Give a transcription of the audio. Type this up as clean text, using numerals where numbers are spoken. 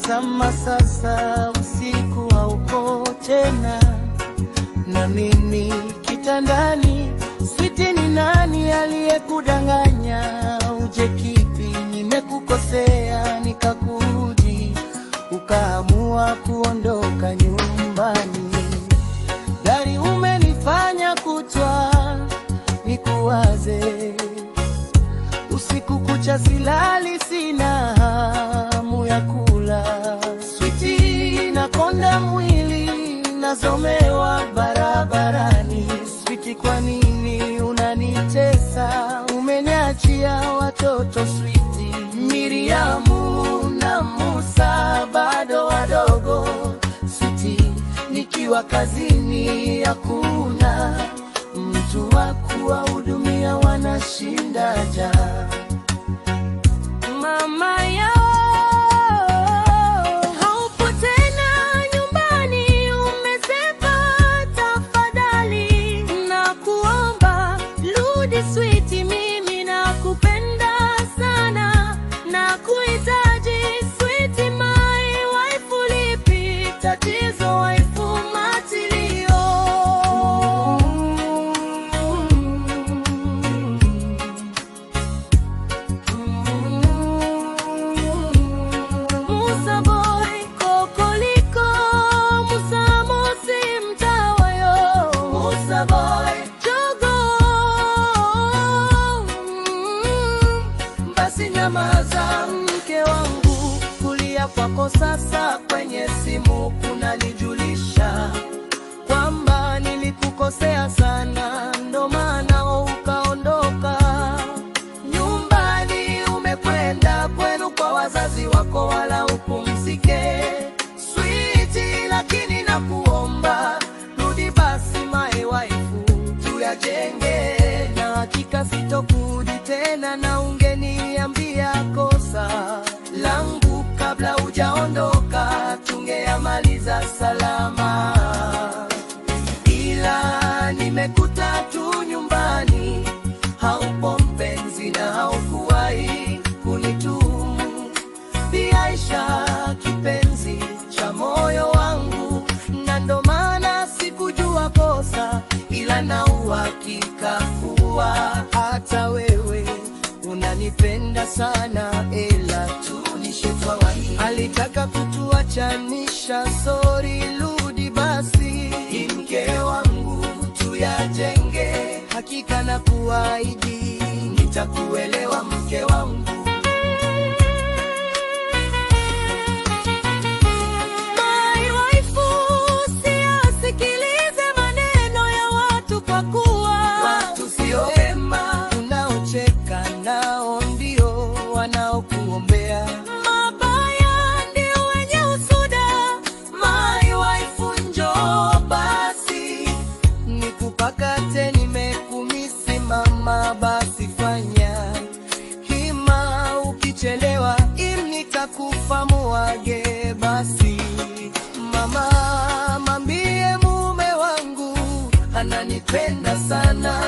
Tazama sasa, usiku haupo tena, na mimi kitandani. Switi, ni nani aliyekudanganya? Uje kipi nimekukosea nikakuudhi ukaamua kuondoka nyumbani? Gari umenifanya kutwa nikuwaze, usiku kucha silali, sina hamu ya kula. Switi, nakonda mwili, nazomewa barabarani. Switi, kwa nini unanitesa? Umeniachia watoto Switi, Miriamu na Musa bado wadogo. Switi, nikiwa kazini hakuna mtu wa kuwahudumia, wanashinda njaa. Mama yao haupo tena nyumbani, umesepa. Tafadhali nakuomba rudi Switi, mimi nakupenda sana, nakuhitaji Switi, my wife. Lipi tatizo wife? Matilio Musa boy, kokoliko, Musa mosi mtawayo, Musa boy jogo. Basi nyamaza mke wangu, kulia kwako sasa kwenye simu kunanijulisha kwamba nilikukosea sana, ndo maana ukaondoka nyumbani. Umekwenda kwenu kwa wazazi wako, wala upumzike Switi, lakini nakuomba rudi basi my wife, tuyajenge. Na hakika sitokurudi tena, na ungeniambia kosa langu kabla hujaondoka, tungeamaliza salama. Ila nimekuta tu nyumbani, haupo mpenzi na haukuwahi kunitumu. Bi Aisha, kipenzi cha moyo wangu, na ndo maana sikujua kosa, ila na uhakika kuwa hata wewe unanipenda sana, ila tu ni shetani alitaka kutuachanisha. Sorry, rudi basi mke wangu, tuyajenge. Hakika na kuahidi nitakuelewa mke wangu. My wife, usiyasikilize maneno ya watu, kwa kuwa watu sio wema. Unaocheka nao ndio wanaokuombea mabaya, ndio wenye usuda. My wife, njoo basi nikupakate, nimekumisi mama. Basi fanya hima, ukichelewa nitakufa, muage basi mama. Mambie mume wangu ananipenda sana,